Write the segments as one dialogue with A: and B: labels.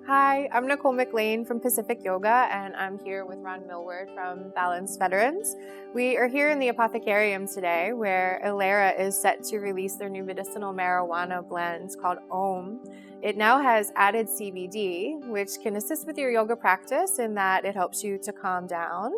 A: Hi, I'm Nicole McLean from Pacific Yoga, and I'm here with Ron Millward from Balanced Veterans. We are here in the Apothecarium today, where Ilera is set to release their new medicinal marijuana blend called Om. It now has added CBD, which can assist with your yoga practice in that it helps you to calm down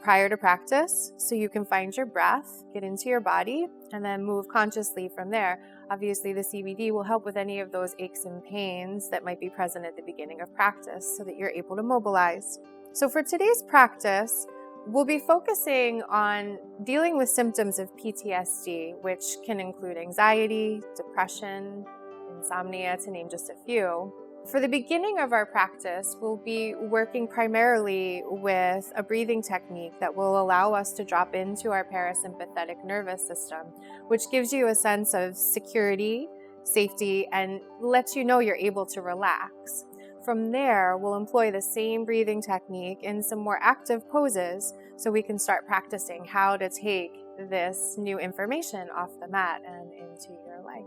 A: prior to practice, so you can find your breath, get into your body, and then move consciously from there. Obviously, the CBD will help with any of those aches and pains that might be present at the beginning of practice so that you're able to mobilize. So for today's practice, we'll be focusing on dealing with symptoms of PTSD, which can include anxiety, depression, insomnia, to name just a few. For the beginning of our practice, we'll be working primarily with a breathing technique that will allow us to drop into our parasympathetic nervous system, which gives you a sense of security, safety, and lets you know you're able to relax. From there, we'll employ the same breathing technique in some more active poses so we can start practicing how to take this new information off the mat and into your life.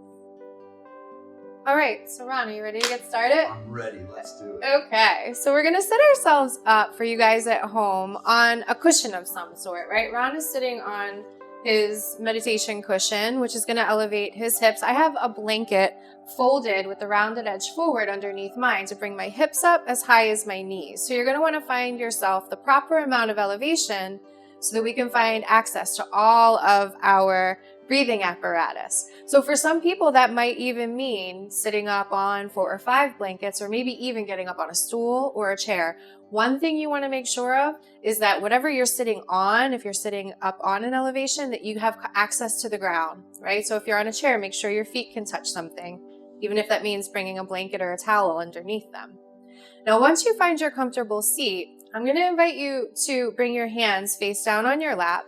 A: All right, so Ron, are you ready to get started?
B: I'm ready, let's do it.
A: Okay, so we're gonna set ourselves up for you guys at home on a cushion of some sort, right? Ron is sitting on his meditation cushion, which is gonna elevate his hips. I have a blanket folded with the rounded edge forward underneath mine to bring my hips up as high as my knees. So you're gonna wanna find yourself the proper amount of elevation so that we can find access to all of our breathing apparatus. So for some people, that might even mean sitting up on 4 or 5 blankets, or maybe even getting up on a stool or a chair. One thing you want to make sure of is that whatever you're sitting on, if you're sitting up on an elevation, that you have access to the ground, right? So if you're on a chair, make sure your feet can touch something, even if that means bringing a blanket or a towel underneath them. Now, once you find your comfortable seat, I'm going to invite you to bring your hands face down on your lap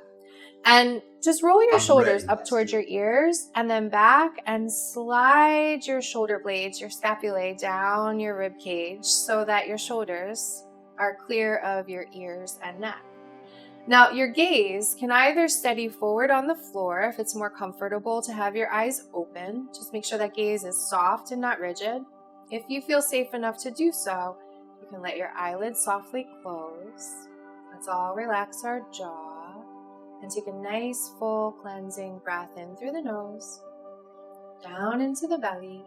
A: and just roll your shoulders up towards your ears and then back, and slide your shoulder blades, your scapulae, down your rib cage so that your shoulders are clear of your ears and neck. Now, your gaze can either steady forward on the floor if it's more comfortable to have your eyes open. Just make sure that gaze is soft and not rigid. If you feel safe enough to do so, you can let your eyelids softly close. Let's all relax our jaw. And take a nice, full, cleansing breath in through the nose, down into the belly,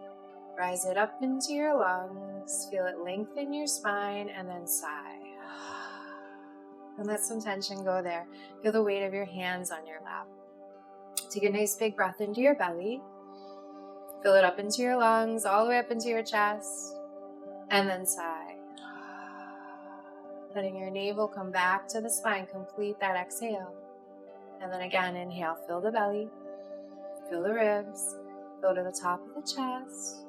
A: rise it up into your lungs, feel it lengthen your spine, and then sigh. And let some tension go there. Feel the weight of your hands on your lap. Take a nice big breath into your belly, fill it up into your lungs, all the way up into your chest, and then sigh. Letting your navel come back to the spine, complete that exhale. And then again, inhale, fill the belly, fill the ribs, go to the top of the chest,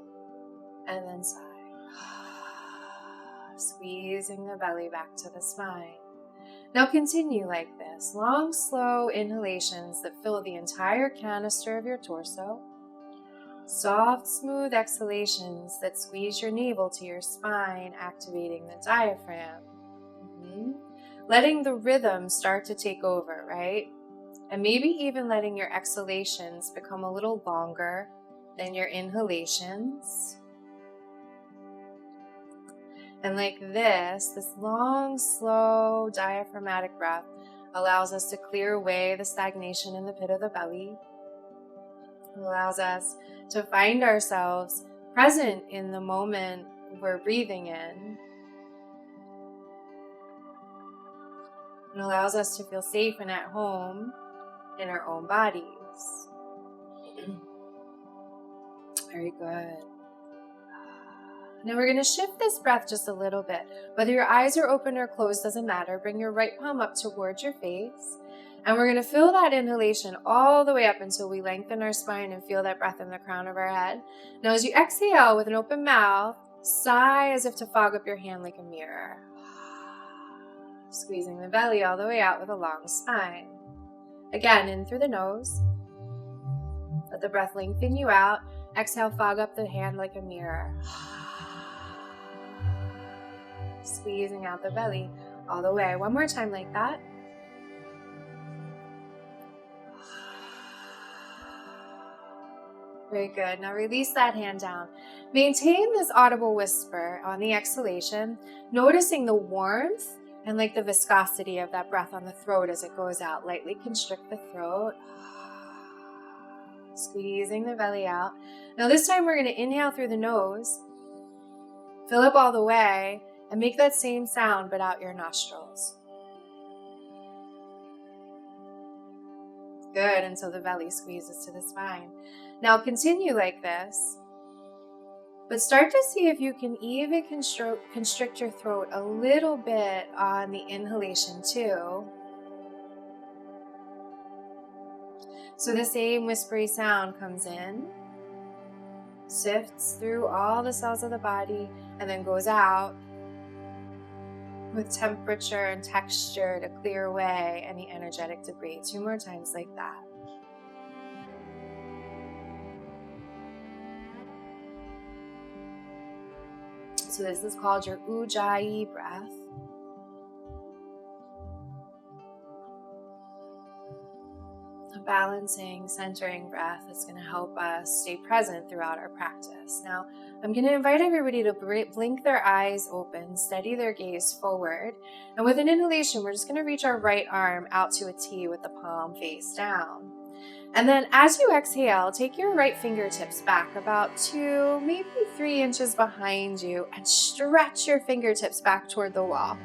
A: and then sigh. Squeezing the belly back to the spine. Now continue like this. Long, slow inhalations that fill the entire canister of your torso. Soft, smooth exhalations that squeeze your navel to your spine, activating the diaphragm. Letting the rhythm start to take over, right? And maybe even letting your exhalations become a little longer than your inhalations. And like this long, slow, diaphragmatic breath allows us to clear away the stagnation in the pit of the belly. It allows us to find ourselves present in the moment we're breathing in. It allows us to feel safe and at home in our own bodies. Very good. Now we're going to shift this breath just a little bit. Whether your eyes are open or closed doesn't matter. Bring your right palm up towards your face. And we're going to fill that inhalation all the way up until we lengthen our spine and feel that breath in the crown of our head. Now as you exhale with an open mouth, sigh as if to fog up your hand like a mirror. Squeezing the belly all the way out with a long spine. Again, in through the nose. Let the breath lengthen you out. Exhale, fog up the hand like a mirror. Squeezing out the belly all the way. One more time like that. Very good. Now release that hand down. Maintain this audible whisper on the exhalation, noticing the warmth and like the viscosity of that breath on the throat as it goes out. Lightly constrict the throat, squeezing the belly out. Now this time we're going to inhale through the nose, fill up all the way, and make that same sound but out your nostrils. Good, until the belly squeezes to the spine. Now continue like this, but start to see if you can even constrict your throat a little bit on the inhalation too. So the same whispery sound comes in, sifts through all the cells of the body, and then goes out with temperature and texture to clear away any energetic debris. 2 more times like that. So this is called your Ujjayi breath. A balancing, centering breath that's going to help us stay present throughout our practice. Now, I'm going to invite everybody to blink their eyes open, steady their gaze forward. And with an inhalation, we're just going to reach our right arm out to a T with the palm face down. And then as you exhale, take your right fingertips back about 2, maybe 3 inches behind you and stretch your fingertips back toward the wall.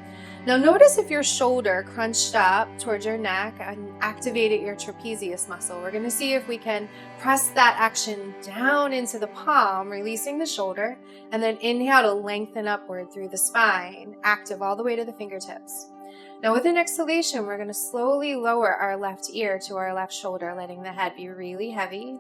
A: Now notice if your shoulder crunched up towards your neck and activated your trapezius muscle. We're going to see if we can press that action down into the palm, releasing the shoulder, and then inhale to lengthen upward through the spine, active all the way to the fingertips. Now with an exhalation, we're going to slowly lower our left ear to our left shoulder, letting the head be really heavy.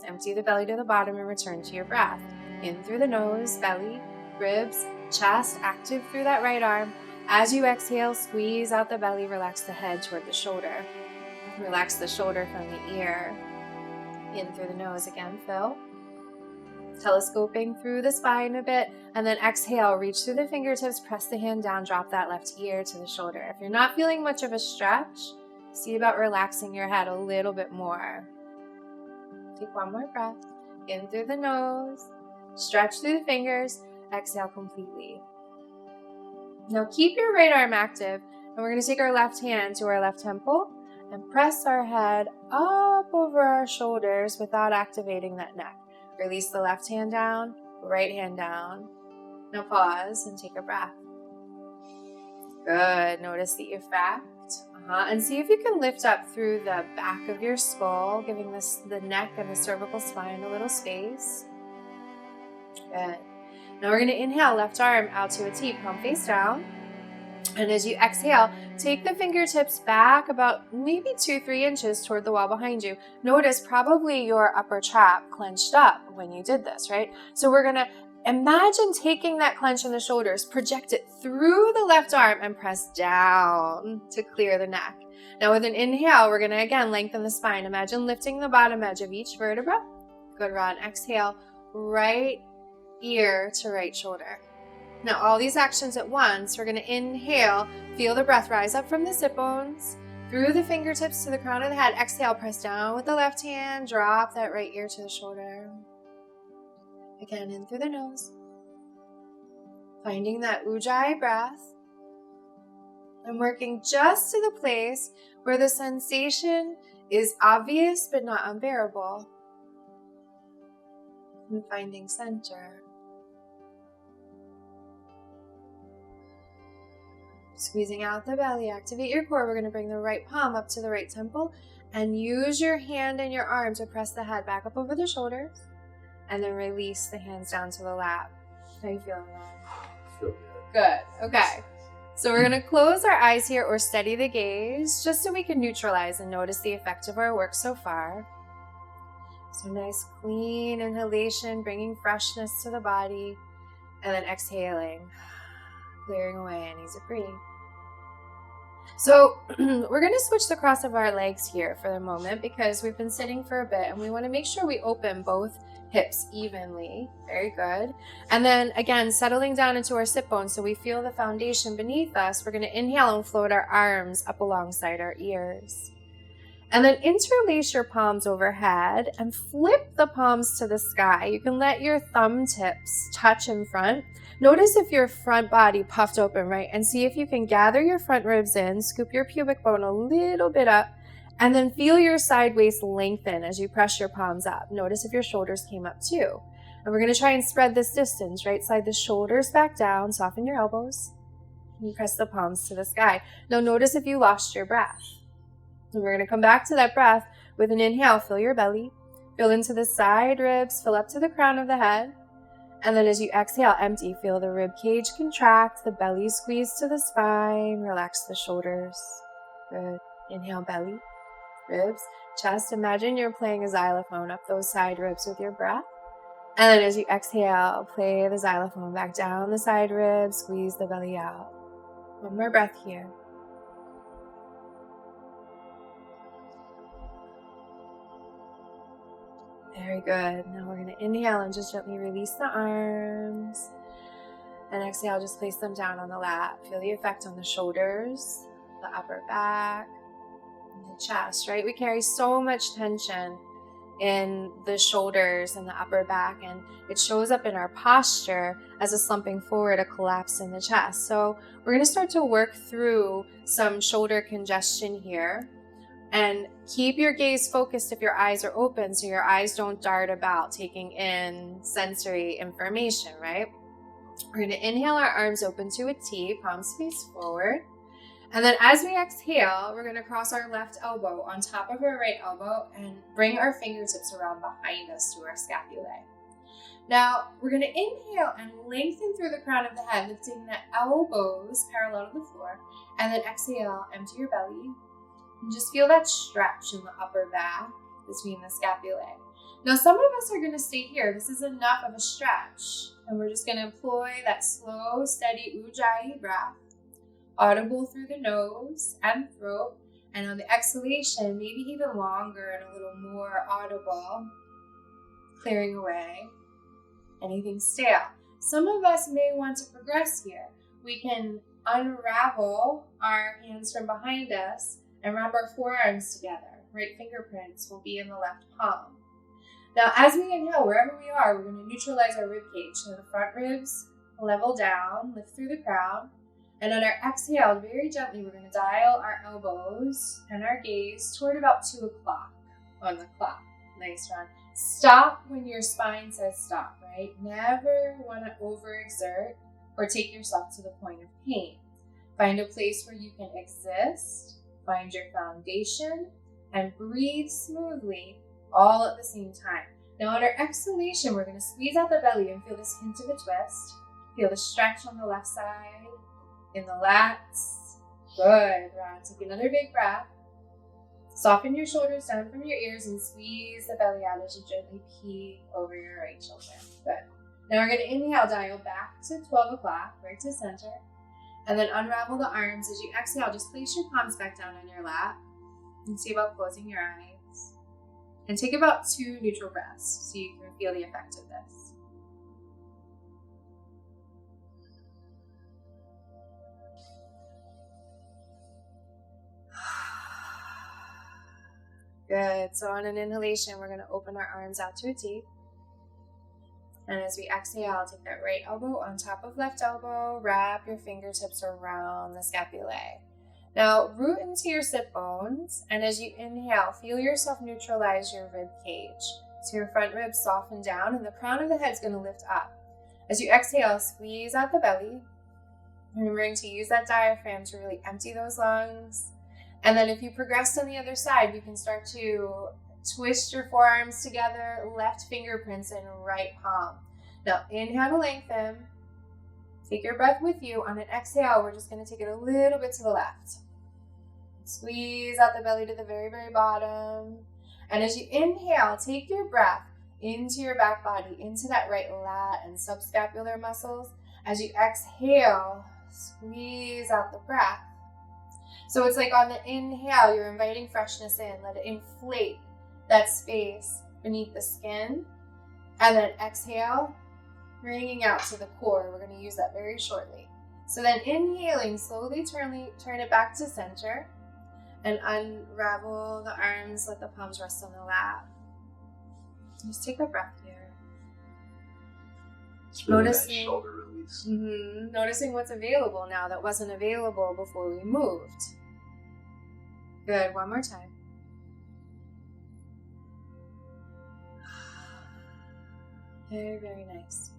A: Empty the belly to the bottom and return to your breath. In through the nose, belly, ribs, chest, active through that right arm. As you exhale, squeeze out the belly, relax the head toward the shoulder. Relax the shoulder from the ear. In through the nose again, fill. Telescoping through the spine a bit, and then exhale, reach through the fingertips, press the hand down, drop that left ear to the shoulder. If you're not feeling much of a stretch, see about relaxing your head a little bit more. Take 1 more breath. In through the nose, stretch through the fingers, exhale completely. Now keep your right arm active, and we're going to take our left hand to our left temple and press our head up over our shoulders without activating that neck. Release the left hand down, right hand down. Now pause and take a breath. Good. Notice the effect. And see if you can lift up through the back of your skull, giving the neck and the cervical spine a little space. Good. Now we're going to inhale, left arm out to a T, palm face down. And as you exhale, take the fingertips back about maybe 2-3 inches toward the wall behind you. Notice probably your upper trap clenched up when you did this, right? So we're going to imagine taking that clench in the shoulders, project it through the left arm and press down to clear the neck. Now with an inhale, we're going to again lengthen the spine. Imagine lifting the bottom edge of each vertebra. Good, Ron. Exhale, right ear to right shoulder. Now all these actions at once, we're going to inhale, feel the breath rise up from the sit bones, through the fingertips to the crown of the head. Exhale, press down with the left hand, drop that right ear to the shoulder. Again, in through the nose. Finding that Ujjayi breath. And working just to the place where the sensation is obvious but not unbearable. And finding center. Squeezing out the belly, activate your core. We're going to bring the right palm up to the right temple and use your hand and your arm to press the head back up over the shoulders and then release the hands down to the lap. How are you feeling, Ron?
B: Feel good.
A: Good. Okay. So we're going to close our eyes here or steady the gaze just so we can neutralize and notice the effect of our work so far. So nice clean inhalation, bringing freshness to the body, and then exhaling. Clearing away any debris. So we're going to switch the cross of our legs here for the moment because we've been sitting for a bit and we want to make sure we open both hips evenly. Very good. And then again, settling down into our sit bones so we feel the foundation beneath us, we're going to inhale and float our arms up alongside our ears. And then interlace your palms overhead and flip the palms to the sky. You can let your thumb tips touch in front. Notice if your front body puffed open, right? And see if you can gather your front ribs in, scoop your pubic bone a little bit up, and then feel your side waist lengthen as you press your palms up. Notice if your shoulders came up too. And we're going to try and spread this distance, right? Slide the shoulders back down, soften your elbows, and press the palms to the sky. Now notice if you lost your breath. And we're going to come back to that breath with an inhale. Fill your belly, fill into the side ribs, fill up to the crown of the head. And then as you exhale, empty. Feel the rib cage contract, the belly squeeze to the spine, relax the shoulders. Good. Inhale, belly, ribs, chest. Imagine you're playing a xylophone up those side ribs with your breath. And then as you exhale, play the xylophone back down the side ribs, squeeze the belly out. One more breath here. Very good. Now we're going to inhale and just gently release the arms. And exhale, just place them down on the lap. Feel the effect on the shoulders, the upper back, and the chest, right? We carry so much tension in the shoulders and the upper back, and it shows up in our posture as a slumping forward, a collapse in the chest. So we're going to start to work through some shoulder congestion here. And keep your gaze focused if your eyes are open so your eyes don't dart about taking in sensory information, right? We're going to inhale our arms open to a T, palms face forward. And then as we exhale, we're going to cross our left elbow on top of our right elbow and bring our fingertips around behind us to our scapulae. Now, we're going to inhale and lengthen through the crown of the head, lifting the elbows parallel to the floor. And then exhale, empty your belly. And just feel that stretch in the upper back between the scapulae. Now, some of us are going to stay here. This is enough of a stretch. And we're just going to employ that slow, steady ujjayi breath, audible through the nose and throat. And on the exhalation, maybe even longer and a little more audible, clearing away anything stale. Some of us may want to progress here. We can unravel our hands from behind us and wrap our forearms together. Right fingerprints will be in the left palm. Now, as we inhale, wherever we are, we're going to neutralize our rib cage. So the front ribs level down, lift through the crown. And on our exhale, very gently, we're going to dial our elbows and our gaze toward about 2 o'clock on the clock. Nice, Ron. Stop when your spine says stop, right? Never want to overexert or take yourself to the point of pain. Find a place where you can exist. Find your foundation and breathe smoothly all at the same time. Now on our exhalation, we're going to squeeze out the belly and feel this hint of a twist. Feel the stretch on the left side, in the lats. Good, Ron. Take another big breath. Soften your shoulders down from your ears and squeeze the belly out as you gently peek over your right shoulder. Good. Now we're going to inhale, dial back to 12 o'clock, right to center. And then unravel the arms. As you exhale, just place your palms back down on your lap and see about closing your eyes. And take about 2 neutral breaths so you can feel the effect of this. Good. So on an inhalation, we're going to open our arms out to a T. And as we exhale, take that right elbow on top of left elbow, wrap your fingertips around the scapulae. Now, root into your sit bones, and as you inhale, feel yourself neutralize your rib cage. So your front ribs soften down, and the crown of the head is going to lift up. As you exhale, squeeze out the belly, remembering to use that diaphragm to really empty those lungs. And then if you progress on the other side, you can start to twist your forearms together, left fingerprints in right palm. Now, inhale to lengthen. Take your breath with you. On an exhale, we're just going to take it a little bit to the left. Squeeze out the belly to the very, very bottom. And as you inhale, take your breath into your back body, into that right lat and subscapular muscles. As you exhale, squeeze out the breath. So it's like on the inhale, you're inviting freshness in. Let it inflate that space beneath the skin. And then exhale, bringing out to the core. We're going to use that very shortly. So then inhaling, slowly turn it back to center. And unravel the arms, let the palms rest on the lap. Just take a breath here.
B: It's really nice shoulder release.
A: Noticing what's available now that wasn't available before we moved. Good, one more time. Very, very nice.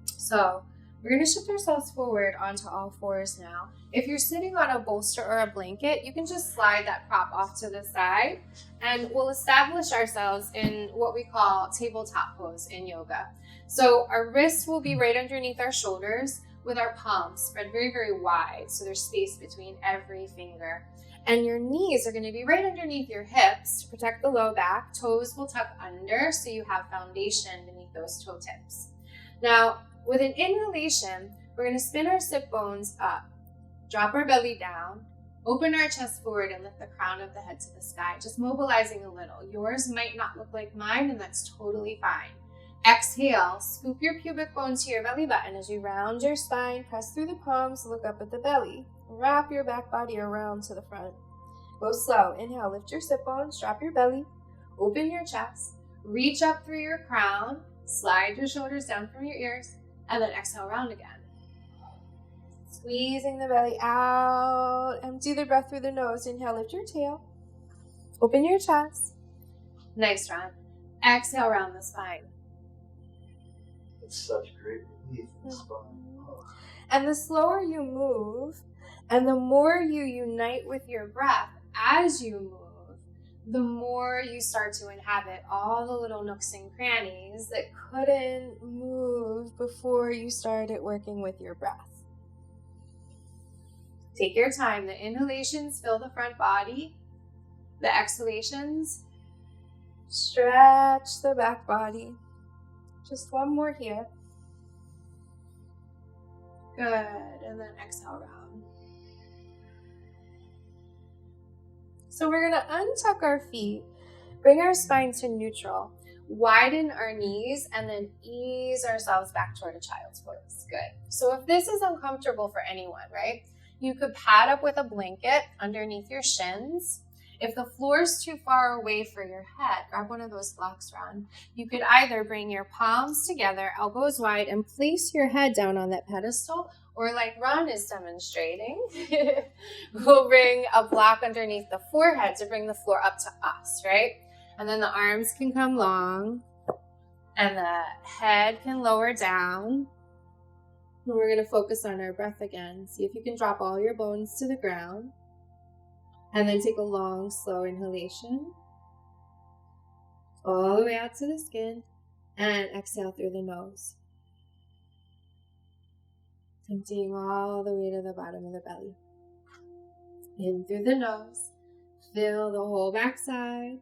A: So we're going to shift ourselves forward onto all fours now. If you're sitting on a bolster or a blanket, you can just slide that prop off to the side, and we'll establish ourselves in what we call tabletop pose in yoga. So our wrists will be right underneath our shoulders with our palms spread very, very wide, so there's space between every finger. And your knees are going to be right underneath your hips to protect the low back. Toes will tuck under so you have foundation beneath those toe tips. Now, with an inhalation, we're going to spin our sit bones up, drop our belly down, open our chest forward, and lift the crown of the head to the sky, just mobilizing a little. Yours might not look like mine, and that's totally fine. Exhale, scoop your pubic bone to your belly button as you round your spine, press through the palms, look up at the belly. Wrap your back body around to the front. Go slow. Inhale, lift your sit bones, drop your belly, open your chest, reach up through your crown, slide your shoulders down from your ears, and then exhale, round again. Squeezing the belly out. Empty the breath through the nose. Inhale, lift your tail. Open your chest. Nice, Ron. Exhale, round the spine.
B: It's such great relief in the spine. Oh.
A: And the slower you move, and the more you unite with your breath as you move, the more you start to inhabit all the little nooks and crannies that couldn't move before you started working with your breath. Take your time. The inhalations fill the front body. The exhalations stretch the back body. Just one more here. Good. And then exhale, round. So we're going to untuck our feet, bring our spine to neutral, widen our knees, and then ease ourselves back toward a child's pose. Good. So if this is uncomfortable for anyone, right, you could pad up with a blanket underneath your shins. If the floor is too far away for your head, grab one of those blocks, Ron. You could either bring your palms together, elbows wide, and place your head down on that pedestal, or like Ron is demonstrating, we'll bring a block underneath the forehead to bring the floor up to us, right? And then the arms can come long, and the head can lower down. And we're going to focus on our breath again. See if you can drop all your bones to the ground. And then take a long, slow inhalation. All the way out to the skin. And exhale through the nose. Emptying all the way to the bottom of the belly. In through the nose. Fill the whole backside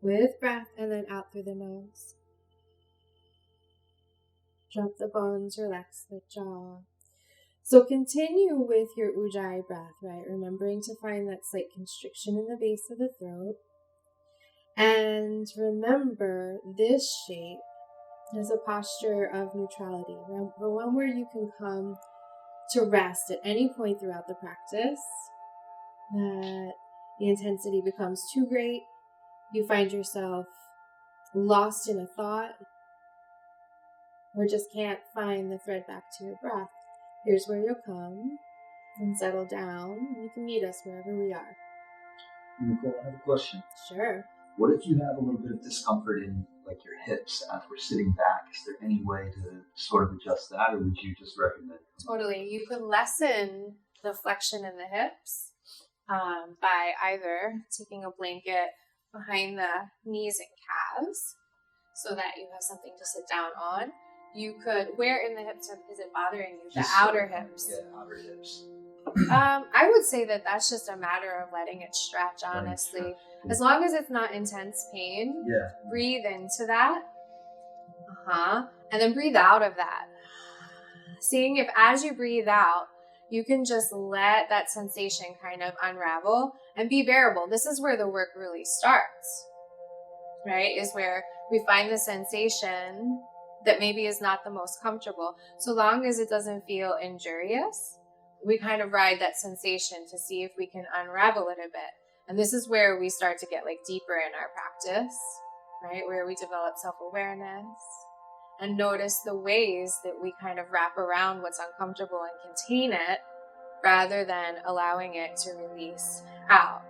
A: with breath. And then out through the nose. Drop the bones, relax the jaw. So continue with your Ujjayi breath, right? Remembering to find that slight constriction in the base of the throat. And remember this shape is a posture of neutrality. Remember, one where you can come to rest at any point throughout the practice. That the intensity becomes too great. You find yourself lost in a thought, or just can't find the thread back to your breath. Here's where you'll come and settle down. You can meet us wherever we are.
B: Nicole, I have a question.
A: Sure.
B: What if you have a little bit of discomfort in like your hips as we're sitting back? Is there any way to sort of adjust that, or would you just recommend?
A: Totally. You could lessen the flexion in the hips by either taking a blanket behind the knees and calves so that you have something to sit down on. You could, where in the hips is it bothering you? The outer hips.
B: Yeah, outer hips.
A: I would say that that's just a matter of letting it stretch, honestly. As long as it's not intense pain, breathe into that. And then breathe out of that. Seeing if as you breathe out, you can just let that sensation kind of unravel and be bearable. This is where the work really starts, right? Is where we find the sensation that maybe is not the most comfortable. So long as it doesn't feel injurious, we kind of ride that sensation to see if we can unravel it a bit. And this is where we start to get like deeper in our practice, right? Where we develop self-awareness and notice the ways that we kind of wrap around what's uncomfortable and contain it rather than allowing it to release out.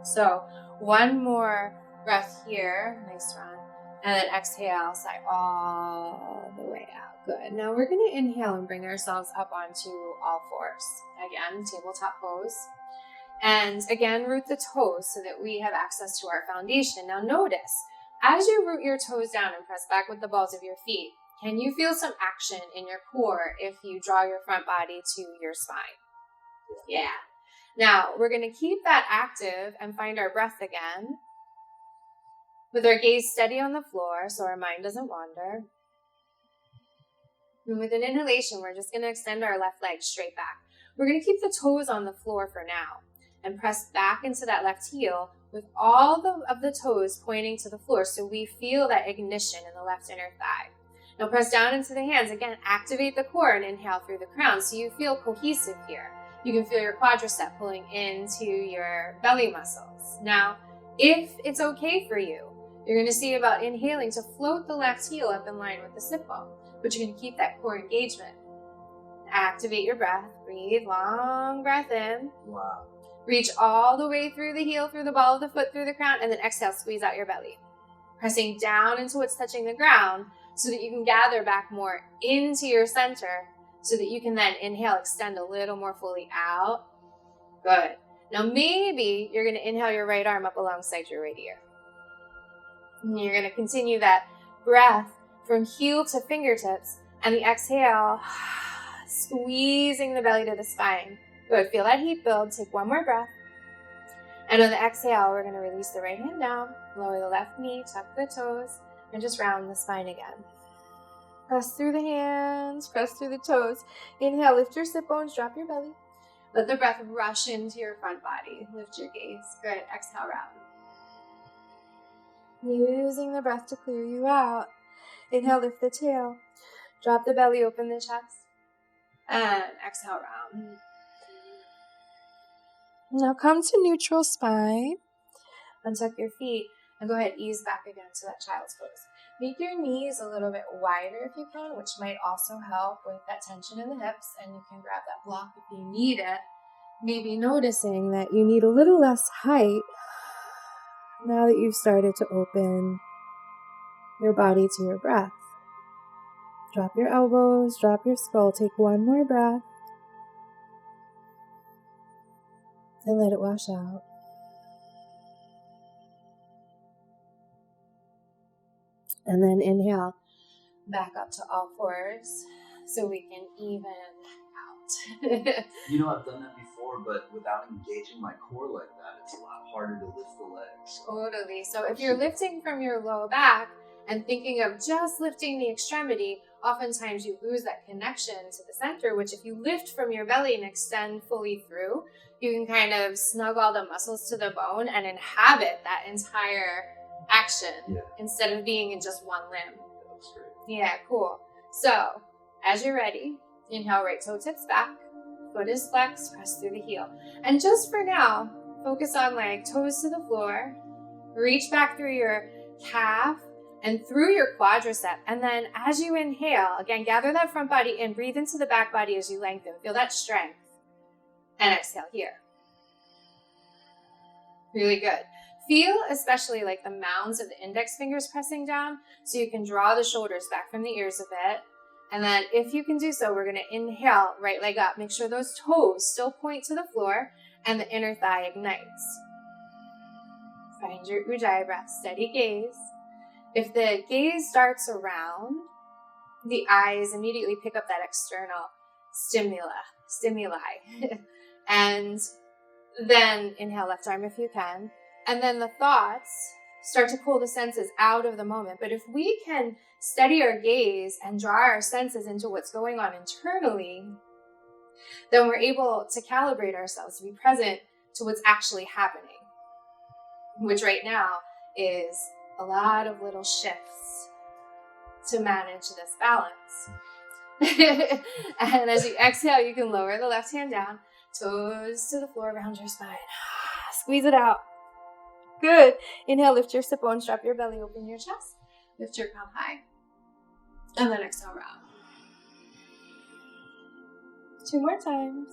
A: So one more breath here, nice run, and then exhale, sigh all the way out. Good. Now we're going to inhale and bring ourselves up onto all fours. Again, tabletop pose. And again, root the toes so that we have access to our foundation. Now notice, as you root your toes down and press back with the balls of your feet, can you feel some action in your core if you draw your front body to your spine? Yeah. Now, we're going to keep that active and find our breath again with our gaze steady on the floor so our mind doesn't wander. And with an inhalation, we're just going to extend our left leg straight back. We're going to keep the toes on the floor for now and press back into that left heel with all of the toes pointing to the floor so we feel that ignition in the left inner thigh. Now press down into the hands. Again, activate the core and inhale through the crown so you feel cohesive here. You can feel your quadricep pulling into your belly muscles. Now, if it's okay for you, you're going to see about inhaling to float the left heel up in line with the sit bone, but you're going to keep that core engagement. Activate your breath. Breathe, long breath in.
B: Wow.
A: Reach all the way through the heel, through the ball of the foot, through the crown, and then exhale, squeeze out your belly. Pressing down into what's touching the ground so that you can gather back more into your center so that you can then inhale, extend a little more fully out. Good. Now maybe you're going to inhale your right arm up alongside your right ear. And you're going to continue that breath from heel to fingertips, and the exhale, squeezing the belly to the spine. Good. Feel that heat build. Take one more breath. And on the exhale, we're going to release the right hand down, lower the left knee, tuck the toes, and just round the spine again. Press through the hands, press through the toes. Inhale, lift your sit bones, drop your belly. Let the breath rush into your front body. Lift your gaze. Good. Exhale, round. Using the breath to clear you out. Inhale, lift the tail. Drop the belly, open the chest. And exhale, round. Now come to neutral spine. Untuck your feet and go ahead, ease back again to that child's pose. Make your knees a little bit wider if you can, which might also help with that tension in the hips, and you can grab that block if you need it. Maybe noticing that you need a little less height now that you've started to open your body to your breath. Drop your elbows, drop your skull, take one more breath, and let it wash out. And then inhale back up to all fours so we can even out.
B: You know, I've done that before, but without engaging my core like that, it's a lot harder to lift the legs.
A: Totally. So if you're lifting from your low back and thinking of just lifting the extremity, oftentimes you lose that connection to the center, which if you lift from your belly and extend fully through, you can kind of snug all the muscles to the bone and inhabit that entire action instead of being in just one limb.
B: That's great.
A: Yeah, cool. So as you're ready, inhale, right toe tips back, foot is flexed, press through the heel. And just for now, focus on like toes to the floor, reach back through your calf and through your quadricep. And then as you inhale, again, gather that front body in, breathe into the back body as you lengthen, feel that strength. And exhale here. Really good. Feel especially like the mounds of the index fingers pressing down so you can draw the shoulders back from the ears a bit. And then if you can do so, we're going to inhale, right leg up. Make sure those toes still point to the floor and the inner thigh ignites. Find your Ujjayi breath, steady gaze. If the gaze darts around, the eyes immediately pick up that external stimuli. And then inhale left arm if you can. And then the thoughts start to pull the senses out of the moment. But if we can steady our gaze and draw our senses into what's going on internally, then we're able to calibrate ourselves to be present to what's actually happening, which right now is a lot of little shifts to manage this balance. And as you exhale, you can lower the left hand down, toes to the floor, round your spine. Squeeze it out. Good. Inhale, lift your sit bones, drop your belly, open your chest, lift your crown high. And then exhale, round. 2 more times.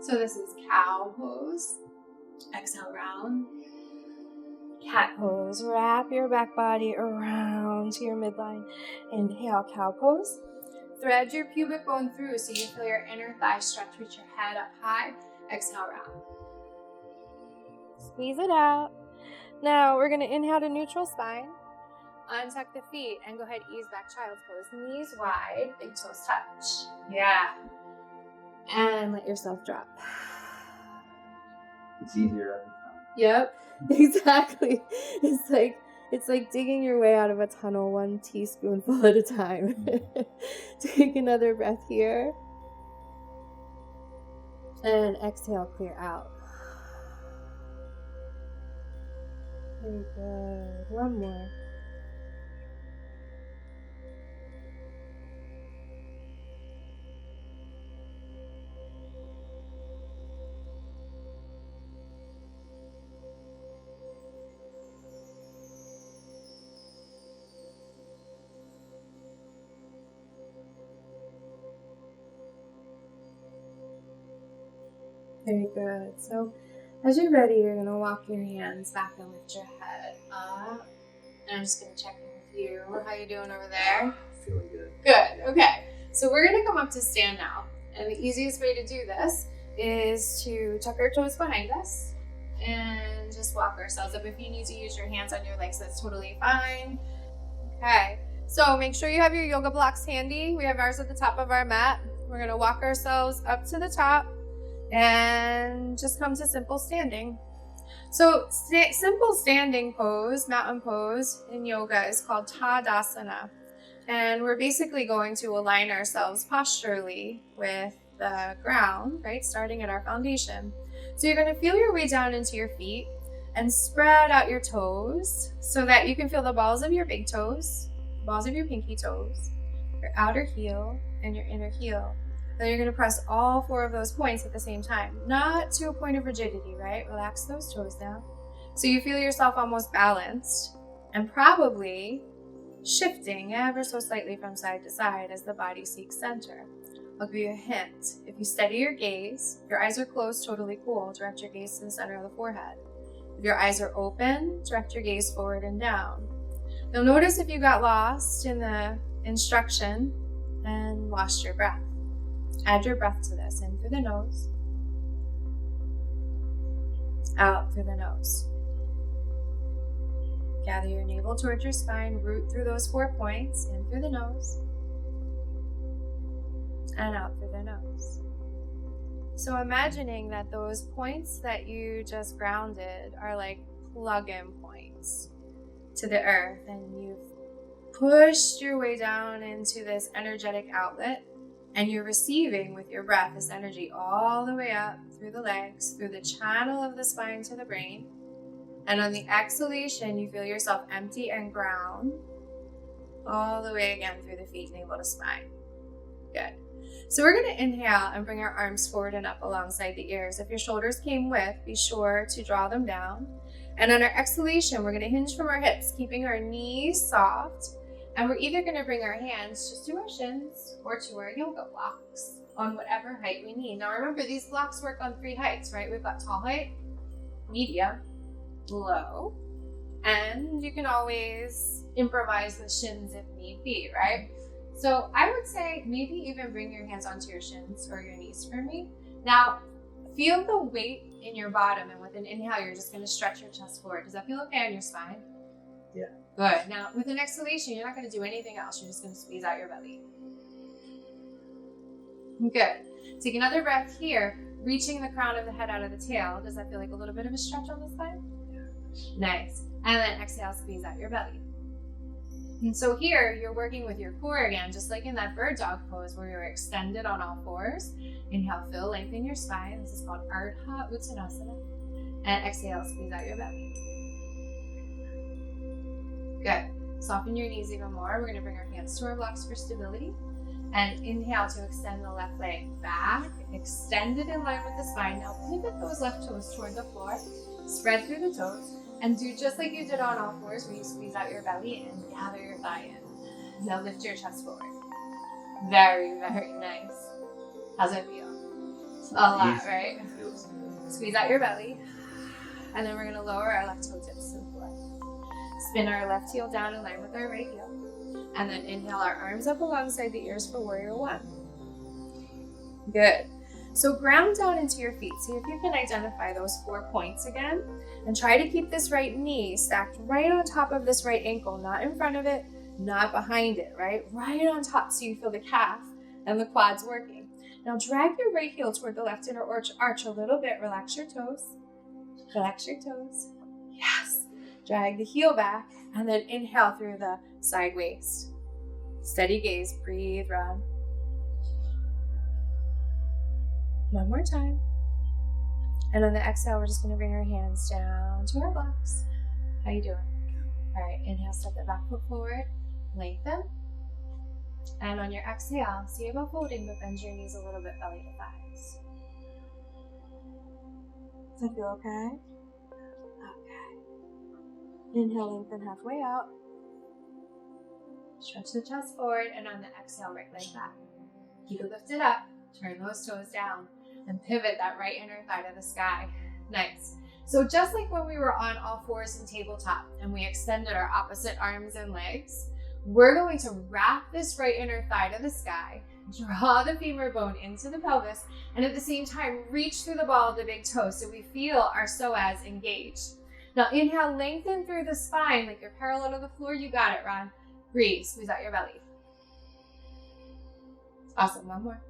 A: So this is cow pose. Exhale, round. Cat pose. Wrap your back body around to your midline. Inhale, cow pose. Thread your pubic bone through so you feel your inner thigh stretch. Reach your head up high. Exhale, round. Squeeze it out. Now we're going to inhale to neutral spine. Untuck the feet and go ahead, ease back, child's pose. Knees wide, big toes touch. Yeah. And let yourself drop.
B: It's easier every time.
A: Yep, exactly. It's like digging your way out of a tunnel 1 teaspoonful at a time. Take another breath here. And exhale, clear out. Very good. 1 more. Very good. So as you're ready, you're going to walk your hands back and lift your head up. And I'm just going to check in with you. How you doing over there?
B: Feeling good.
A: Good. Okay. So we're going to come up to stand now. And the easiest way to do this is to tuck our toes behind us and just walk ourselves up. If you need to use your hands on your legs, that's totally fine. Okay. So make sure you have your yoga blocks handy. We have ours at the top of our mat. We're going to walk ourselves up to the top and just come to simple standing. So simple standing pose, mountain pose in yoga is called Tadasana. And we're basically going to align ourselves posturally with the ground, right? Starting at our foundation. So you're going to feel your way down into your feet and spread out your toes so that you can feel the balls of your big toes, balls of your pinky toes, your outer heel, and your inner heel. Then you're going to press all 4 of those points at the same time, not to a point of rigidity, right? Relax those toes down. So you feel yourself almost balanced and probably shifting ever so slightly from side to side as the body seeks center. I'll give you a hint. If you steady your gaze, if your eyes are closed, totally cool, direct your gaze to the center of the forehead. If your eyes are open, direct your gaze forward and down. You'll notice if you got lost in the instruction and lost your breath. Add your breath to this, in through the nose, out through the nose. Gather your navel towards your spine, root through those 4 points, in through the nose, and out through the nose. So imagining that those points that you just grounded are like plug-in points to the earth, and you've pushed your way down into this energetic outlet. And you're receiving with your breath this energy all the way up through the legs, through the channel of the spine to the brain. And on the exhalation, you feel yourself empty and ground all the way again through the feet, navel to spine. Good. So we're going to inhale and bring our arms forward and up alongside the ears. If your shoulders came with, be sure to draw them down. And on our exhalation, we're going to hinge from our hips, keeping our knees soft. And we're either going to bring our hands just to our shins or to our yoga blocks on whatever height we need. Now remember, these blocks work on 3 heights, right? We've got tall height, medium, low, and you can always improvise the shins if need be, right? So I would say maybe even bring your hands onto your shins or your knees for me. Now feel the weight in your bottom, and with an inhale, you're just going to stretch your chest forward. Does that feel okay on your spine?
B: Yeah.
A: Good. Now, with an exhalation, you're not going to do anything else. You're just going to squeeze out your belly. Good. Take another breath here, reaching the crown of the head out of the tail. Does that feel like a little bit of a stretch on the spine?
B: Yeah.
A: Nice. And then exhale, squeeze out your belly. And so here, you're working with your core again, just like in that bird dog pose where you're extended on all 4s. Inhale, fill, lengthen your spine. This is called Ardha Uttanasana. And exhale, squeeze out your belly. Good. Soften your knees even more. We're going to bring our hands to our blocks for stability. And inhale to extend the left leg back. Extend it in line with the spine. Now pivot those left toes toward the floor. Spread through the toes. And do just like you did on all fours, where you squeeze out your belly and gather your thigh in. Now lift your chest forward. Very, very nice. How's it feel? A lot, right? Squeeze out your belly. And then we're going to lower our left toe tips to the floor. Spin our left heel down in line with our right heel. And then inhale our arms up alongside the ears for warrior one. Good. So ground down into your feet. See if you can identify those 4 points again. And try to keep this right knee stacked right on top of this right ankle, not in front of it, not behind it, right? Right on top so you feel the calf and the quads working. Now drag your right heel toward the left inner arch a little bit. Relax your toes. Relax your toes. Yes. Drag the heel back and then inhale through the side waist. Steady gaze. Breathe, Ron. One more time. And on the exhale, we're just going to bring our hands down to our blocks. How you doing? All right, inhale, step the back foot forward. Lengthen. And on your exhale, see about folding, but bend your knees a little bit, belly to thighs. Does that feel okay? Okay. Inhale, lengthen halfway out. Stretch the chest forward, and on the exhale, right leg back. Keep it lifted up. Turn those toes down, and pivot that right inner thigh to the sky. Nice. So just like when we were on all fours in tabletop, and we extended our opposite arms and legs, we're going to wrap this right inner thigh to the sky, draw the femur bone into the pelvis, and at the same time, reach through the ball of the big toe so we feel our psoas engaged. Now inhale, lengthen through the spine like you're parallel to the floor. You got it, Ron. Breathe, squeeze out your belly. Awesome, one more.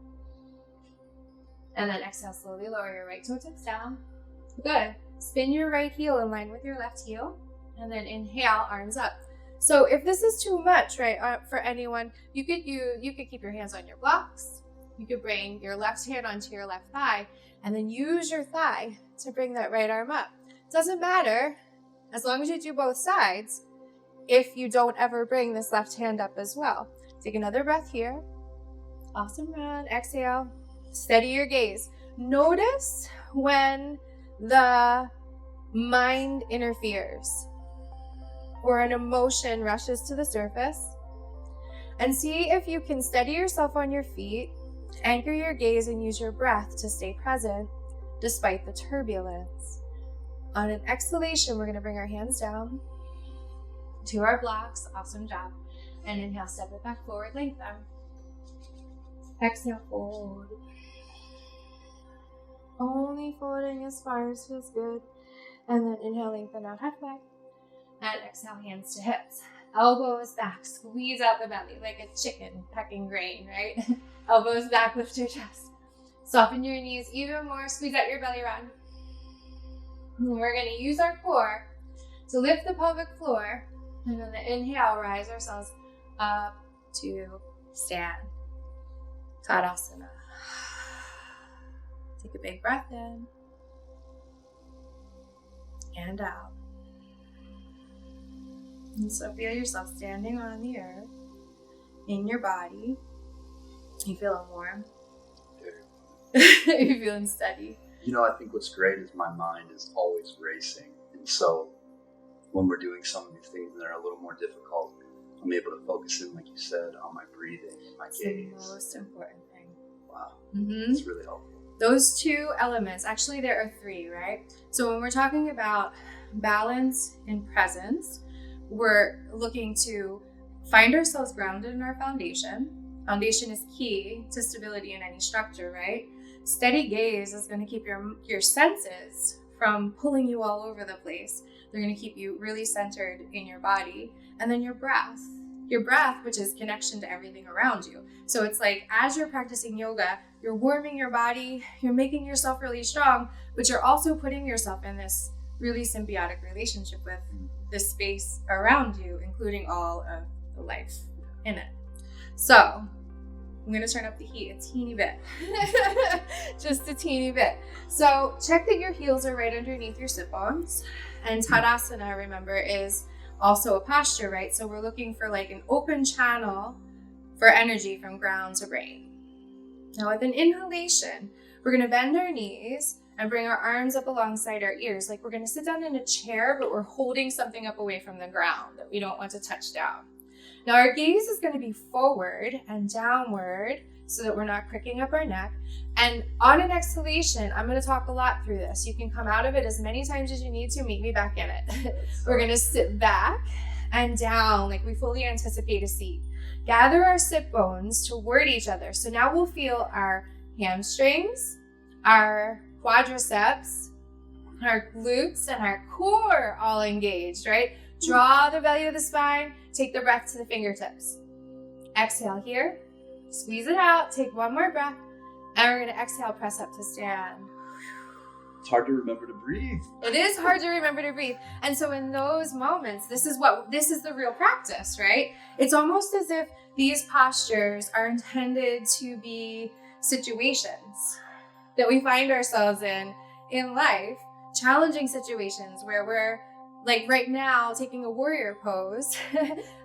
A: And then exhale, slowly lower your right toe tips down. Good. Spin your right heel in line with your left heel. And then inhale, arms up. So if this is too much, right, for anyone, you could keep your hands on your blocks. You could bring your left hand onto your left thigh and then use your thigh to bring that right arm up. Doesn't matter, as long as you do both sides, if you don't ever bring this left hand up as well. Take another breath here. Awesome, Ron. Exhale. Steady your gaze. Notice when the mind interferes or an emotion rushes to the surface, and see if you can steady yourself on your feet, anchor your gaze, and use your breath to stay present despite the turbulence. On an exhalation, we're going to bring our hands down to our blocks. Awesome job. And inhale, step it back forward, lengthen. Exhale, fold. Only folding as far as feels good. And then inhale, lengthen out halfway. And exhale, hands to hips. Elbows back, squeeze out the belly like a chicken pecking grain, right? Elbows back, lift your chest. Soften your knees even more, squeeze out your belly, Ron. And we're going to use our core to lift the pelvic floor. And on the inhale, rise ourselves up to stand. Tadasana. Take a big breath in and out. And so feel yourself standing on the earth in your body. You feeling warm? You feeling steady?
B: You know, I think what's great is my mind is always racing. And so when we're doing some of these things that are a little more difficult, I'm able to focus in, like you said, on my breathing, my gaze.
A: It's the most important thing.
B: Wow.
A: Mm-hmm.
B: It's really helpful.
A: Those two elements, actually there are three, right? So when we're talking about balance and presence, we're looking to find ourselves grounded in our foundation. Foundation is key to stability in any structure, right? Steady gaze is going to keep your senses from pulling you all over the place. They're going to keep you really centered in your body. And then your breath, which is connection to everything around you. So it's like as you're practicing yoga, you're warming your body, you're making yourself really strong, but you're also putting yourself in this really symbiotic relationship with the space around you, including all of the life in it. So I'm going to turn up the heat a teeny bit, just a teeny bit. So check that your heels are right underneath your sit bones. And Tadasana, remember, is also a posture, right? So we're looking for like an open channel for energy from ground to brain. Now with an inhalation, we're going to bend our knees and bring our arms up alongside our ears. Like we're going to sit down in a chair, but we're holding something up away from the ground that we don't want to touch down. Now our gaze is going to be forward and downward so that we're not cricking up our neck. And on an exhalation, I'm going to talk a lot through this. You can come out of it as many times as you need to. Meet me back in it. We're going to sit back and down like we fully anticipate a seat. Gather our sit bones toward each other. So now we'll feel our hamstrings, our quadriceps, our glutes, and our core all engaged, right? Draw the belly to the spine. Take the breath to the fingertips. Exhale here. Squeeze it out. Take one more breath. And we're going to exhale, press up to stand.
B: It's hard to remember to breathe.
A: It is hard to remember to breathe. And so in those moments, this is the real practice, right? It's almost as if these postures are intended to be situations that we find ourselves in life, challenging situations where we're like right now taking a warrior pose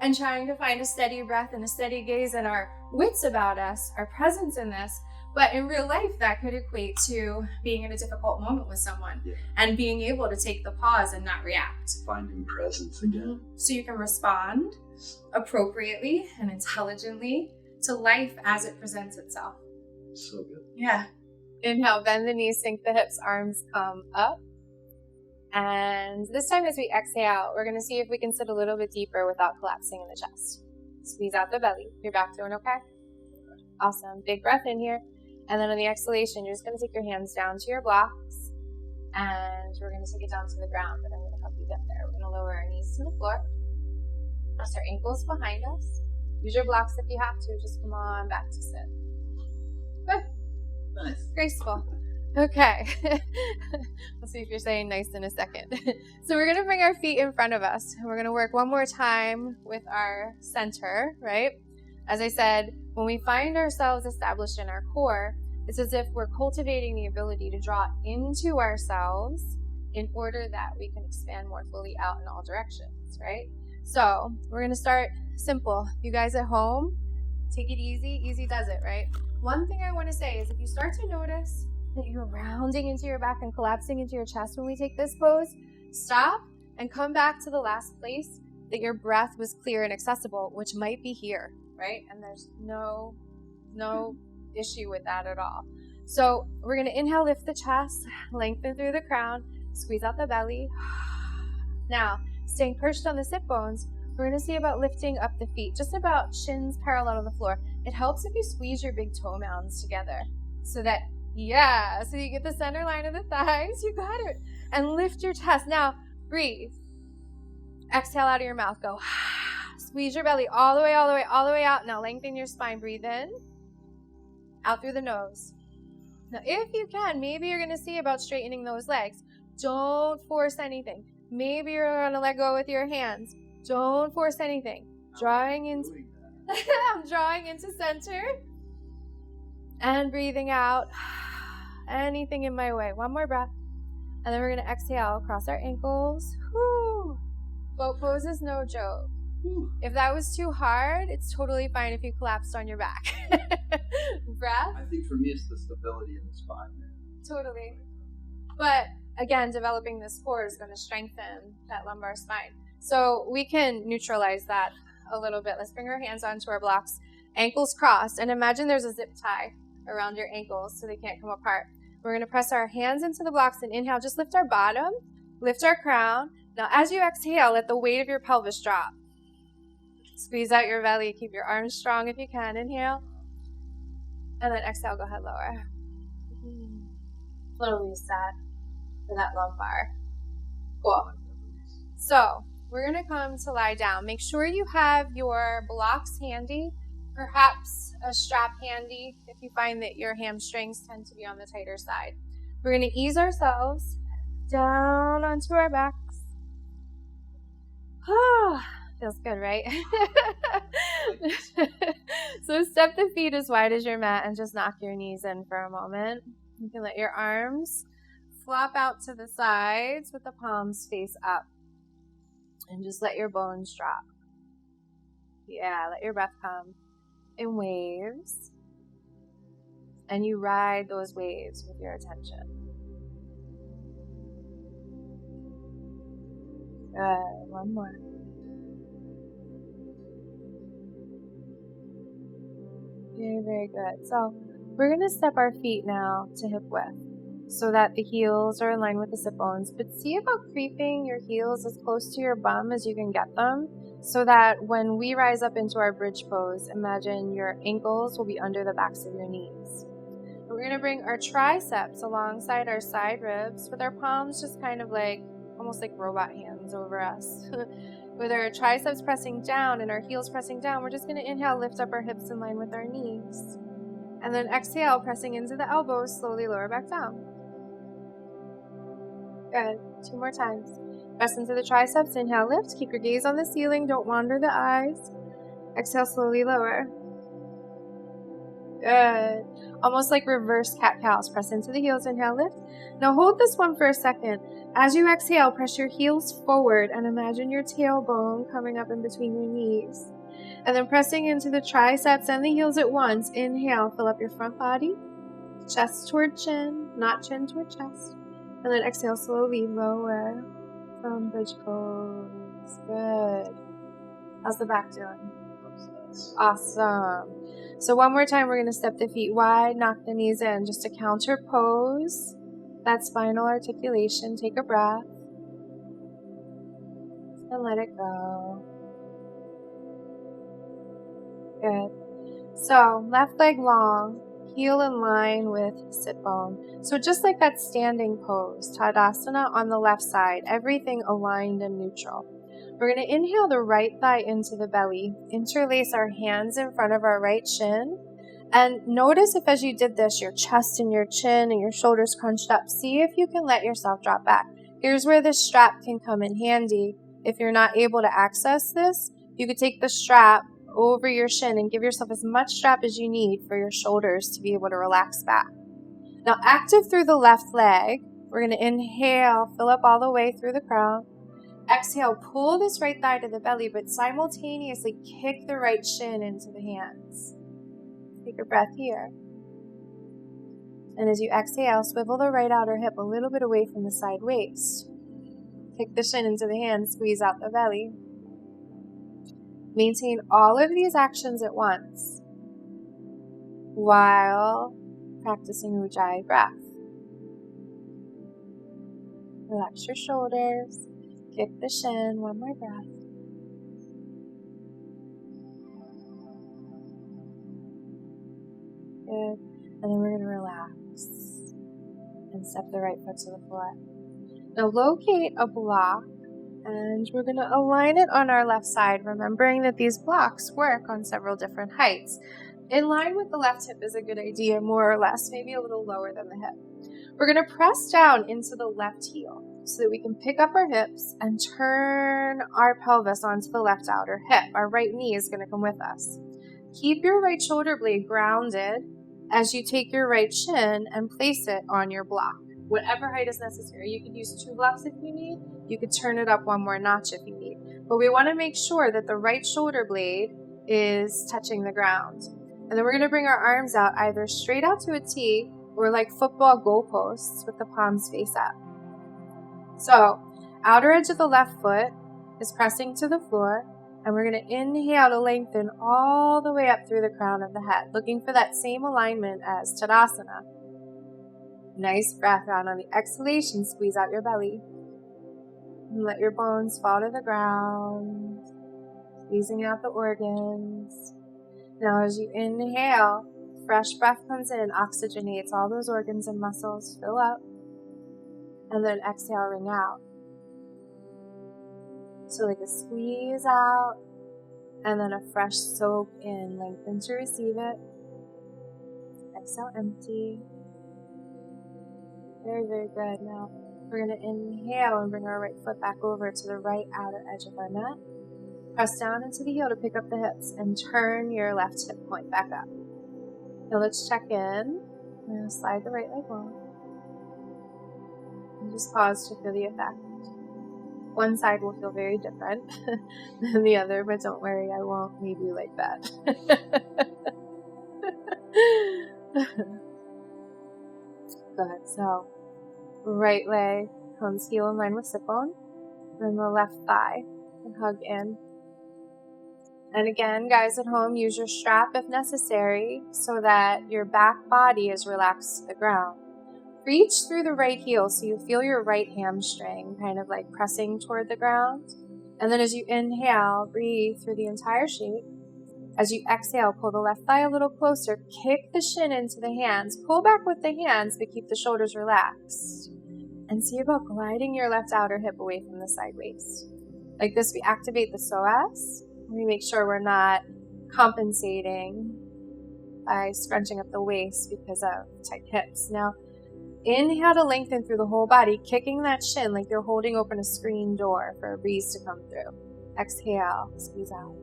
A: and trying to find a steady breath and a steady gaze and our wits about us, our presence in this. But in real life, that could equate to being in a difficult moment with someone and being able to take the pause and not react.
B: Finding presence again.
A: So you can respond appropriately and intelligently to life as it presents itself.
B: So good.
A: Yeah. Inhale, bend the knees, sink the hips, arms come up. And this time as we exhale, we're going to see if we can sit a little bit deeper without collapsing in the chest. Squeeze out the belly. Your back doing okay? Awesome. Big breath in here. And then on the exhalation, you're just going to take your hands down to your blocks. And we're going to take it down to the ground, but I'm going to help you get there. We're going to lower our knees to the floor. Press our ankles behind us. Use your blocks if you have to. Just come on back to sit. Good.
B: Nice.
A: Graceful. Okay. We'll see if you're saying nice in a second. So we're going to bring our feet in front of us. And we're going to work one more time with our center, right? As I said, when we find ourselves established in our core, it's as if we're cultivating the ability to draw into ourselves in order that we can expand more fully out in all directions, right? So we're going to start simple. You guys at home, take it easy. Easy does it, right? One thing I want to say is if you start to notice that you're rounding into your back and collapsing into your chest when we take this pose, stop and come back to the last place that your breath was clear and accessible, which might be here, right? And there's no issue with that at all. So we're going to inhale, lift the chest, lengthen through the crown, squeeze out the belly. Now, staying perched on the sit bones, we're going to see about lifting up the feet, just about shins parallel to the floor. It helps if you squeeze your big toe mounds together so that, so you get the center line of the thighs. You got it. And lift your chest. Now, breathe. Exhale out of your mouth. Go. Squeeze your belly all the way out. Now, lengthen your spine. Breathe in. Out through the nose. Now, if you can, maybe you're going to see about straightening those legs. Don't force anything. Maybe you're going to let go with your hands. Don't force anything. I'm drawing into center. And breathing out. Anything in my way. One more breath. And then we're going to exhale. Cross our ankles. Whew. Boat pose is no joke. If that was too hard, it's totally fine if you collapsed on your back. Breath.
B: I think for me it's the stability in the spine.
A: Totally. But again, developing this core is going to strengthen that lumbar spine. So we can neutralize that a little bit. Let's bring our hands onto our blocks. Ankles crossed. And imagine there's a zip tie around your ankles so they can't come apart. We're going to press our hands into the blocks and inhale. Just lift our bottom. Lift our crown. Now as you exhale, let the weight of your pelvis drop. Squeeze out your belly. Keep your arms strong if you can. Inhale. And then exhale. Go ahead, lower. Little reset for that lumbar. Cool. So we're going to come to lie down. Make sure you have your blocks handy. Perhaps a strap handy if you find that your hamstrings tend to be on the tighter side. We're going to ease ourselves down onto our backs. Feels good, right? So step the feet as wide as your mat and just knock your knees in for a moment. You can let your arms flop out to the sides with the palms face up. And just let your bones drop. Yeah, let your breath come in waves. And you ride those waves with your attention. Good. One more. Very, very good. So we're going to step our feet now to hip width so that the heels are in line with the sit bones. But see about creeping your heels as close to your bum as you can get them so that when we rise up into our bridge pose, imagine your ankles will be under the backs of your knees. We're going to bring our triceps alongside our side ribs with our palms just kind of like, almost like robot hands over us. With our triceps pressing down and our heels pressing down, we're just going to inhale, lift up our hips in line with our knees. And then exhale, pressing into the elbows, slowly lower back down. Good. 2 more times. Press into the triceps, inhale, lift. Keep your gaze on the ceiling, don't wander the eyes. Exhale, slowly lower. Good. Almost like reverse cat-cows. Press into the heels, inhale, lift. Now hold this one for a second. As you exhale, press your heels forward and imagine your tailbone coming up in between your knees. And then pressing into the triceps and the heels at once. Inhale, fill up your front body. Chest toward chin, not chin toward chest. And then exhale, slowly lower from bridge pose. Good. How's the back doing? Awesome. So one more time, we're going to step the feet wide, knock the knees in, just to counter pose that spinal articulation. Take a breath and let it go. Good. So left leg long, heel in line with sit bone. So just like that standing pose, Tadasana on the left side, everything aligned and neutral. We're going to inhale the right thigh into the belly, interlace our hands in front of our right shin, and notice if as you did this, your chest and your chin and your shoulders crunched up. See if you can let yourself drop back. Here's where this strap can come in handy. If you're not able to access this, you could take the strap over your shin and give yourself as much strap as you need for your shoulders to be able to relax back. Now, active through the left leg, we're going to inhale, fill up all the way through the crown. Exhale, pull this right thigh to the belly, but simultaneously kick the right shin into the hands. Take a breath here. And as you exhale, swivel the right outer hip a little bit away from the side waist. Kick the shin into the hands, squeeze out the belly. Maintain all of these actions at once while practicing Ujjayi breath. Relax your shoulders. Kick the shin. One more breath. Good. And then we're going to relax and step the right foot to the floor. Now locate a block and we're going to align it on our left side, remembering that these blocks work on several different heights. In line with the left hip is a good idea, more or less, maybe a little lower than the hip. We're going to press down into the left heel so that we can pick up our hips and turn our pelvis onto the left outer hip. Our right knee is going to come with us. Keep your right shoulder blade grounded as you take your right shin and place it on your block. Whatever height is necessary. You could use 2 blocks if you need. You could turn it up 1 more notch if you need. But we want to make sure that the right shoulder blade is touching the ground. And then we're going to bring our arms out either straight out to a T or like football goalposts with the palms face up. So, outer edge of the left foot is pressing to the floor, and we're going to inhale to lengthen all the way up through the crown of the head, looking for that same alignment as Tadasana. Nice breath out on the exhalation, squeeze out your belly. And let your bones fall to the ground, squeezing out the organs. Now as you inhale, fresh breath comes in, oxygenates all those organs and muscles, fill up. And then exhale, ring out. So like a squeeze out, and then a fresh soak in, lengthen to receive it. Exhale, empty. Very, very good. Now we're going to inhale and bring our right foot back over to the right outer edge of our mat. Press down into the heel to pick up the hips and turn your left hip point back up. Now let's check in. I'm going to slide the right leg on. And just pause to feel the effect. One side will feel very different than the other, but don't worry, I won't leave you like that. Good. So, right leg comes heel in line with sit bone, and the left thigh and hug in. And again, guys at home, use your strap if necessary so that your back body is relaxed to the ground. Reach through the right heel so you feel your right hamstring kind of like pressing toward the ground. And then as you inhale, breathe through the entire shape. As you exhale, pull the left thigh a little closer, kick the shin into the hands, pull back with the hands, but keep the shoulders relaxed. And see about gliding your left outer hip away from the side waist. Like this, we activate the psoas. We make sure we're not compensating by scrunching up the waist because of tight hips. Now, inhale to lengthen through the whole body, kicking that shin like you're holding open a screen door for a breeze to come through. Exhale, squeeze out.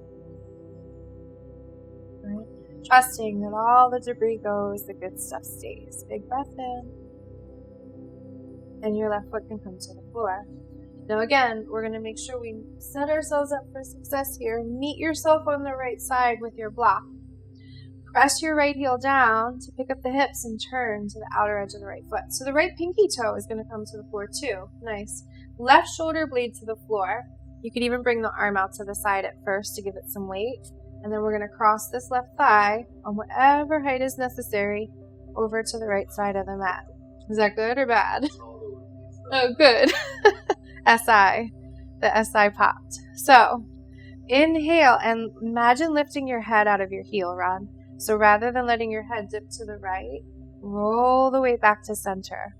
A: Right? Trusting that all the debris goes, the good stuff stays. Big breath in. And your left foot can come to the floor. Now again, we're going to make sure we set ourselves up for success here. Meet yourself on the right side with your block. Press your right heel down to pick up the hips and turn to the outer edge of the right foot. So the right pinky toe is going to come to the floor too. Nice. Left shoulder blade to the floor. You could even bring the arm out to the side at first to give it some weight. And then we're going to cross this left thigh on whatever height is necessary over to the right side of the mat. Is that good or bad? Oh, good. SI. The SI popped. So, inhale and imagine lifting your head out of your heel, Ron. So rather than letting your head dip to the right, roll the weight back to center.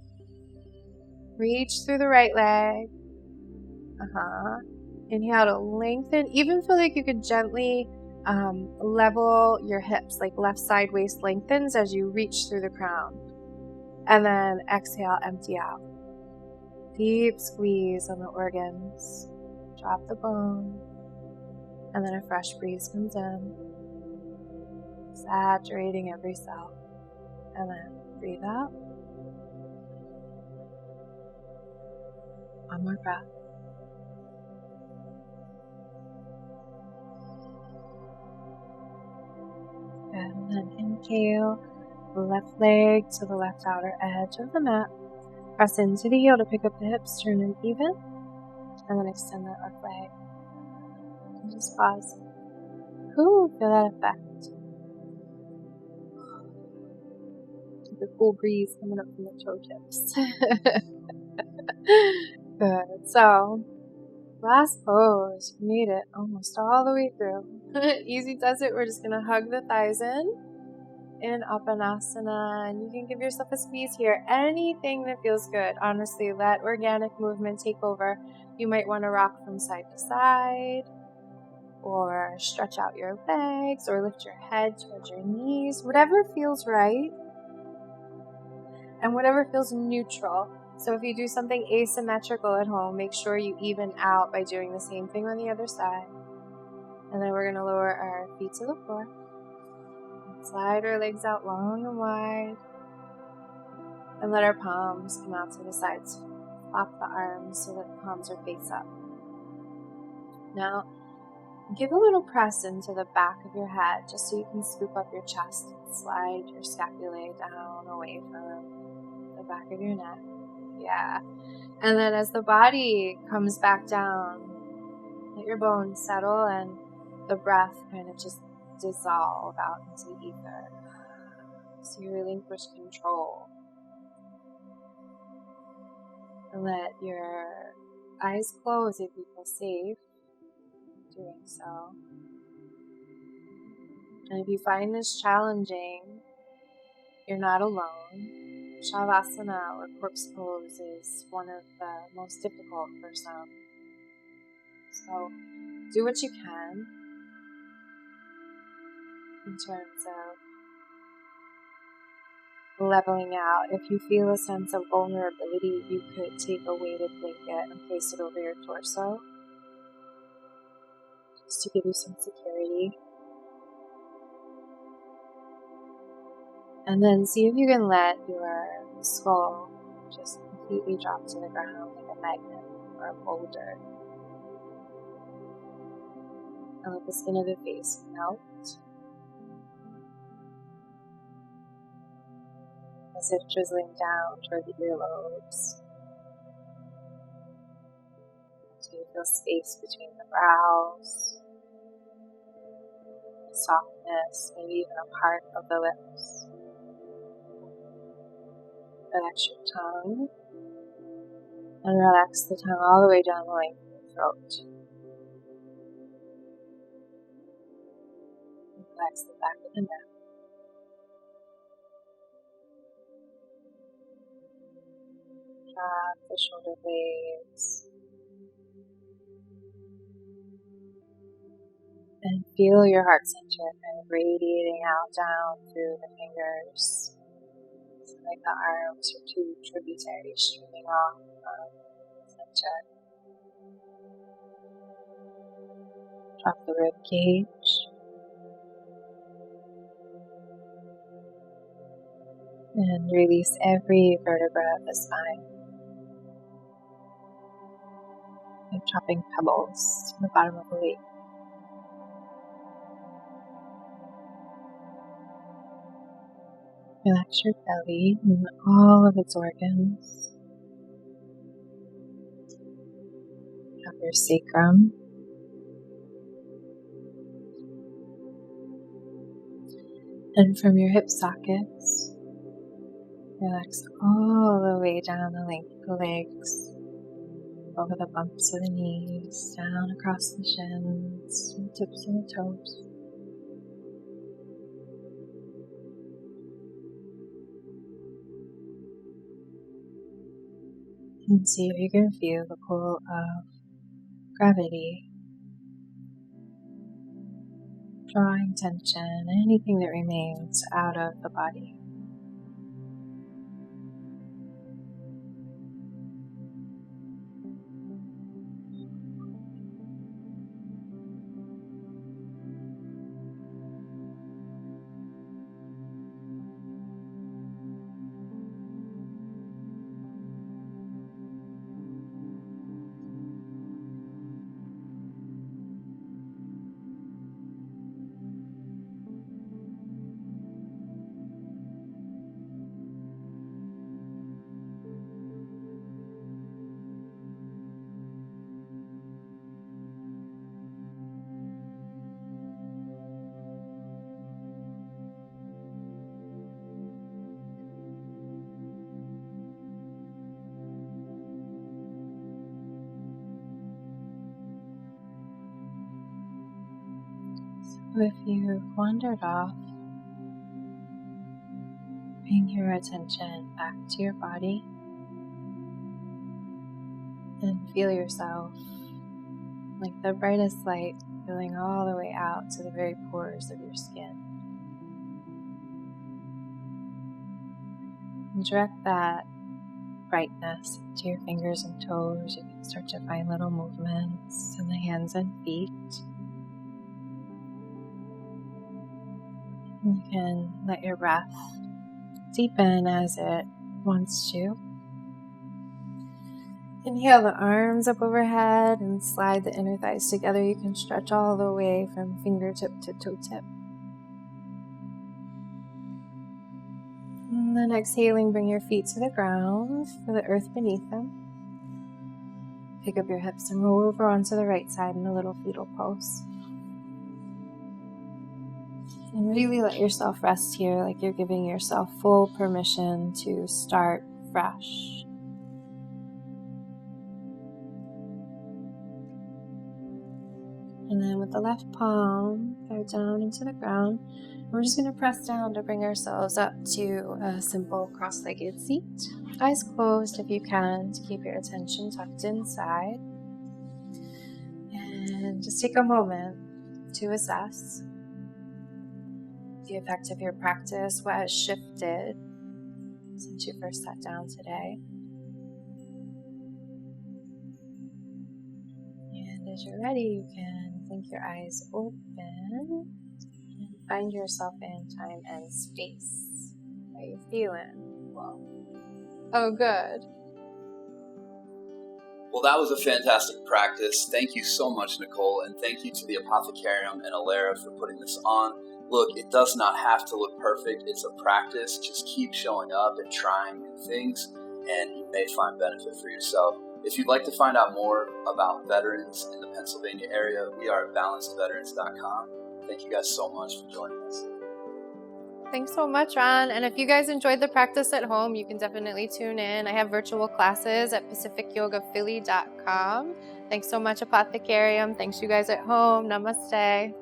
A: Reach through the right leg. Inhale to lengthen. Even feel like you could gently level your hips, like left side waist lengthens as you reach through the crown. And then exhale, empty out. Deep squeeze on the organs. Drop the bone. And then a fresh breeze comes in, saturating every cell. And then breathe out. One more breath. And then inhale, left leg to the left outer edge of the mat. Press into the heel to pick up the hips, turn them even, and then extend that left leg. And just pause. Ooh, feel that effect. The cool breeze coming up from the toe tips. Good. So, last pose. You made it almost all the way through. Easy does it. We're just going to hug the thighs in Uppanasana, and you can give yourself a squeeze here. Anything that feels good. Honestly, let organic movement take over. You might want to rock from side to side, or stretch out your legs, or lift your head towards your knees. Whatever feels right, and whatever feels neutral. So if you do something asymmetrical at home, make sure you even out by doing the same thing on the other side. And then we're going to lower our feet to the floor. Slide our legs out long and wide. And let our palms come out to the sides. Flop the arms so that the palms are face up. Now, give a little press into the back of your head just so you can scoop up your chest and slide your scapulae down away from the back of your neck. Yeah. And then as the body comes back down, let your bones settle and the breath kind of just dissolve out into the ether. So you relinquish control. And let your eyes close if you feel safe doing so. And if you find this challenging, you're not alone. Shavasana or corpse pose is one of the most difficult for some. So do what you can in terms of leveling out. If you feel a sense of vulnerability, you could take a weighted blanket and place it over your torso just to give you some security. And then see if you can let your skull just completely drop to the ground like a magnet or a boulder. And let the skin of the face melt as if drizzling down toward the earlobes. So you feel space between the brows, softness, maybe even a part of the lips. Relax your tongue, and relax the tongue all the way down the length of the throat. Relax the back of the neck. Drop the shoulder blades. And feel your heart center kind of radiating out down through the fingers. It's like the arms are two tributaries streaming off from the center. Drop the rib cage. And release every vertebra of the spine. Like dropping pebbles to the bottom of the lake. Relax your belly and all of its organs. Drop your sacrum. And from your hip sockets, relax all the way down the length of the legs, over the bumps of the knees, down across the shins, and tips of the toes. And see if you can feel the pull of gravity, drawing tension, anything that remains out of the body. So if you've wandered off, bring your attention back to your body and feel yourself like the brightest light filling all the way out to the very pores of your skin. And direct that brightness to your fingers and toes. You can start to find little movements in the hands and feet. You can let your breath deepen as it wants to. Inhale the arms up overhead and slide the inner thighs together. You can stretch all the way from fingertip to toe tip. And then exhaling, bring your feet to the ground, feel the earth beneath them. Pick up your hips and roll over onto the right side in a little fetal pose. And really let yourself rest here, like you're giving yourself full permission to start fresh. And then with the left palm, go down into the ground. We're just going to press down to bring ourselves up to a simple cross-legged seat. Eyes closed if you can, to keep your attention tucked inside. And just take a moment to assess the effect of your practice, what has shifted since you first sat down today. And as you're ready, you can blink your eyes open and find yourself in time and space. How are you feeling? Oh, good.
C: Well, that was a fantastic practice. Thank you so much, Nicole, and thank you to the Apothecarium and Alera for putting this on. Look, it does not have to look perfect. It's a practice. Just keep showing up and trying new things, and you may find benefit for yourself. If you'd like to find out more about veterans in the Pennsylvania area, we are at balancedveterans.com. Thank you guys so much for joining us.
A: Thanks so much, Ron. And if you guys enjoyed the practice at home, you can definitely tune in. I have virtual classes at pacificyogaphilly.com. Thanks so much, Apothecarium. Thanks you guys at home. Namaste.